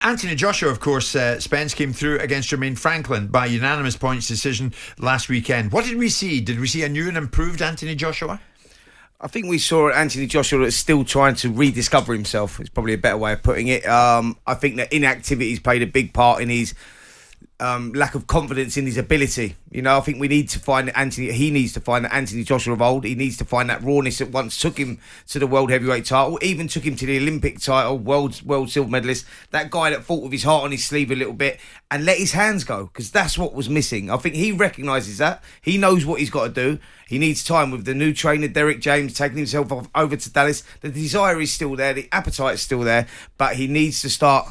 Anthony Joshua, of course, Spence came through against Jermaine Franklin by unanimous points decision last weekend. What did we see? Did we see a new and improved Anthony Joshua? I think we saw Anthony Joshua that's still trying to rediscover himself. It's probably a better way of putting it. I think that inactivity's played a big part in his lack of confidence in his ability. You know, I think we need to find Anthony. He needs to find that Anthony Joshua of old. He needs to find that rawness that once took him to the world heavyweight title, even took him to the Olympic title, world silver medalist. That guy that fought with his heart on his sleeve a little bit and let his hands go, because that's what was missing. I think he recognises that. He knows what he's got to do. He needs time with the new trainer, Derek James, taking himself over to Dallas. The desire is still there. The appetite is still there, but he needs to start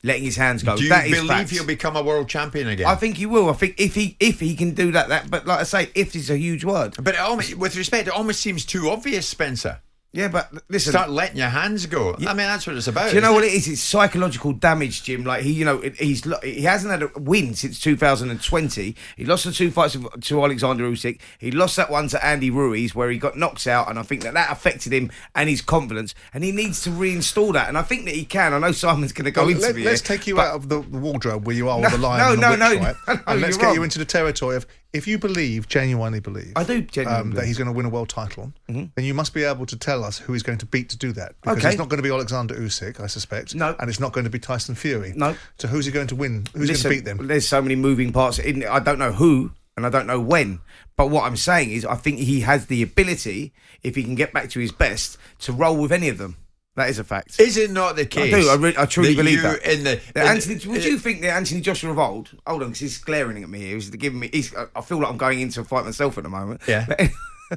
letting his hands go. Do you believe he'll become a world champion again? I think he will. I think if he can do that. But like I say, if is a huge word. But with respect, it almost seems too obvious, Spencer. Yeah, but listen, start letting your hands go. I mean, that's what it's about. Do you know what it is? It's psychological damage, Jim. Like he hasn't had a win since 2020. He lost the 2 fights to Alexander Usyk. He lost that one to Andy Ruiz where he got knocked out, and I think that affected him and his confidence. And he needs to reinstall that. And I think that he can. I know Simon's going to go into it. Let's take you out of the wardrobe where you are with the lion and the witch, right? And let's get you into the territory of, if you genuinely believe, I do genuinely that he's going to win a world title, then you must be able to tell us who he's going to beat to do that. Because it's not going to be Alexander Usyk, I suspect. No. And it's not going to be Tyson Fury. No. So who's he going to win? Who's going to beat them? There's so many moving parts. I don't know who and I don't know when. But what I'm saying is I think he has the ability, if he can get back to his best, to roll with any of them. That is a fact. Is it not the case? I do. I truly believe that. Would you think that Anthony Joshua of old? Hold on, because he's glaring at me here. He's giving me. I feel like I'm going into a fight myself at the moment. Yeah.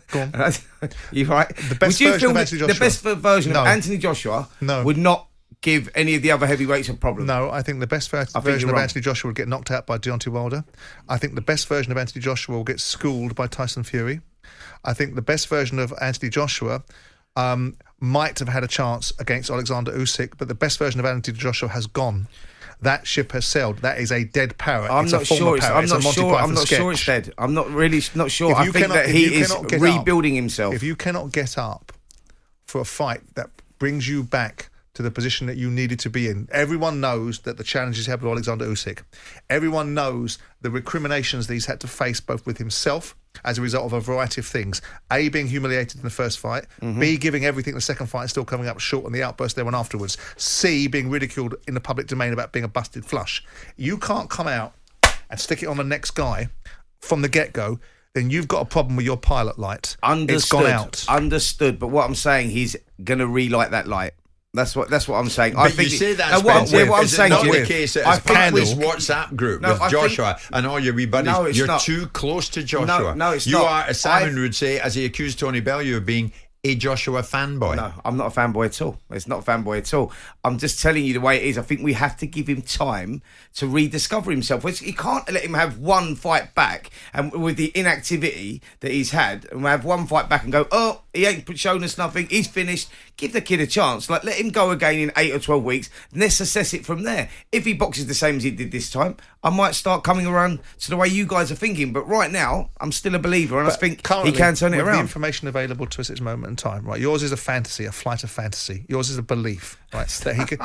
Go on. You right? The best version of Anthony Joshua. The best version of Anthony Joshua would not give any of the other heavyweights a problem. No, I think the best version of Anthony Joshua would get knocked out by Deontay Wilder. I think the best version of Anthony Joshua will get schooled by Tyson Fury. I think the best version of Anthony Joshua might have had a chance against Alexander Usyk, but the best version of Anthony Joshua has gone. That ship has sailed. That is a dead parrot. I'm not sure it's dead. I'm not really not sure. I think that he is rebuilding himself. If you cannot get up for a fight that brings you back to the position that you needed to be in. Everyone knows that the challenges he had with Alexander Usyk. Everyone knows the recriminations that he's had to face both with himself as a result of a variety of things. A, being humiliated in the first fight. B, giving everything the second fight and still coming up short on the outburst there and afterwards. C, being ridiculed in the public domain about being a busted flush. You can't come out and stick it on the next guy from the get-go. Then you've got a problem with your pilot light. Understood. It's gone out. Understood. But what I'm saying, he's going to relight that light. That's what I'm saying. But you say that, Spencer, what I'm saying, not the case that this WhatsApp group with Joshua and all your wee buddies, you're too close to Joshua. No, it's you not. You are, as Simon would say, as he accused Tony Bellew of being a Joshua fanboy. No, I'm not a fanboy at all. It's not a fanboy at all. I'm just telling you the way it is. I think we have to give him time to rediscover himself. You can't let him have one fight back, and with the inactivity that he's had, and have one fight back and go, oh, he ain't shown us nothing, he's finished. Give the kid a chance. Like, let him go again in 8 or 12 weeks. Let's assess it from there. If he boxes the same as he did this time, I might start coming around to the way you guys are thinking. But right now, I'm still a believer, and I think he can turn it around. With the information available to us at this moment in time, right? Yours is a fantasy, a flight of fantasy. Yours is a belief, right? That he can.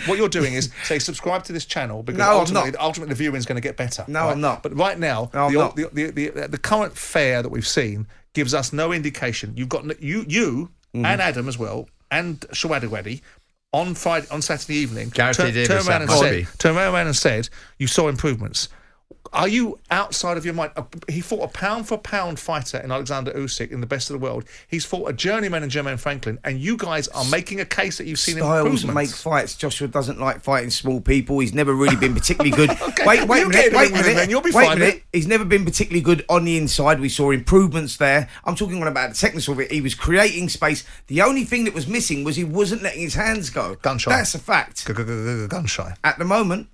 What you're doing is say subscribe to this channel because ultimately the viewing is going to get better. No, right? I'm not. But right now, the current fare that we've seen gives us no indication. You've got you. And Adam as well, and Shawadawadi on Saturday evening turned around and said you saw improvements. Are you outside of your mind? He fought a pound-for-pound fighter in Alexander Usyk in the best of the world. He's fought a journeyman in Jermaine Franklin, and you guys are making a case that you've seen improvements. Styles make fights. Joshua doesn't like fighting small people. He's never really been particularly good. Okay, wait a minute. You'll be fine. He's never been particularly good on the inside. We saw improvements there. I'm talking about the technical of it. He was creating space. The only thing that was missing was he wasn't letting his hands go. Gun shy. That's a fact. Gun shy. At the moment.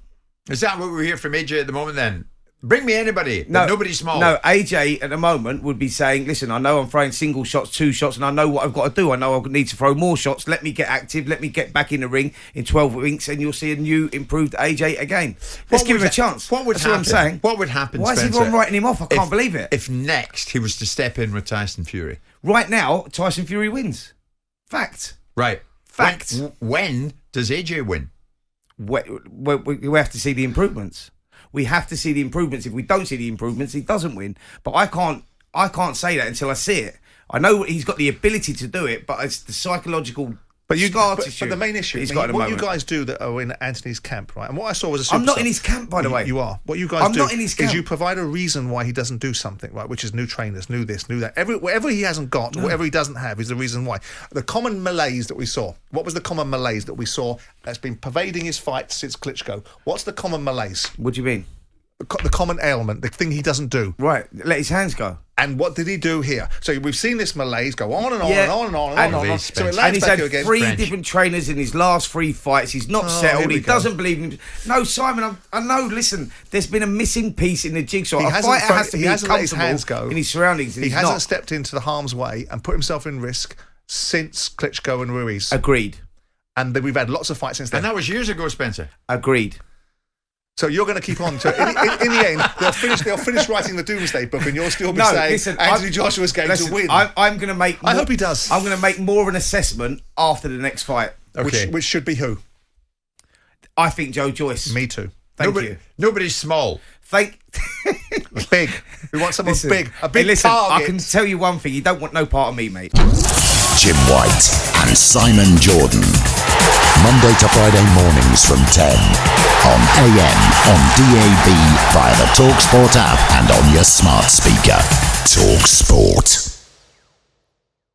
Is that what we're here from AJ at the moment then? Bring me anybody. No, nobody small. No, AJ at the moment would be saying, listen, I know I'm throwing single shots, 2 shots, and I know what I've got to do. I know I need to throw more shots. Let me get active. Let me get back in the ring in 12 weeks, and you'll see a new, improved AJ again. Let's give him a chance. What would happen? What I'm saying. What would happen, Why is everyone writing him off? I can't believe it. If next he was to step in with Tyson Fury. Right now, Tyson Fury wins. Fact. Right. Fact. When does AJ win? we have to see the improvements. We have to see the improvements. If we don't see the improvements, he doesn't win. But I can't say that until I see it. I know he's got the ability to do it, but it's the psychological scar tissue. But the main issue, what you guys do that are in Anthony's camp, right? And what I saw was a superstar. I'm not in his camp, by the way. You are. What you guys do is you provide a reason why he doesn't do something, right? Which is new trainers, new this, new that. Whatever he hasn't got, whatever he doesn't have is the reason why. The common malaise that we saw. What was the common malaise that we saw that's been pervading his fight since Klitschko? What's the common malaise? What do you mean? The common ailment, the thing he doesn't do. Right, let his hands go. And what did he do here? So we've seen this malaise go on and on and on and on and on. So it and he's had against three different trainers in his last 3 fights. He's not settled. He doesn't believe in him. No, Simon, I know. Listen, there's been a missing piece in the jigsaw. A fighter has to be comfortable in his surroundings. He hasn't stepped into the harm's way and put himself in risk since Klitschko and Ruiz. Agreed. And then we've had lots of fights since then. And that was years ago, Spencer. Agreed. So you're going to keep on. So in the end, they'll finish writing the Doomsday Book, and you'll still be saying Anthony Joshua's going to win. I'm going to make. I hope he does. I'm going to make more of an assessment after the next fight. Okay. Which should be who? I think Joyce. Me too. Thank you. Nobody's small. Big. We want someone big. A big target. I can tell you one thing. You don't want no part of me, mate. Jim White and Simon Jordan. Monday to Friday mornings from 10 on AM, on DAB, via the talkSPORT app and on your smart speaker. talkSPORT.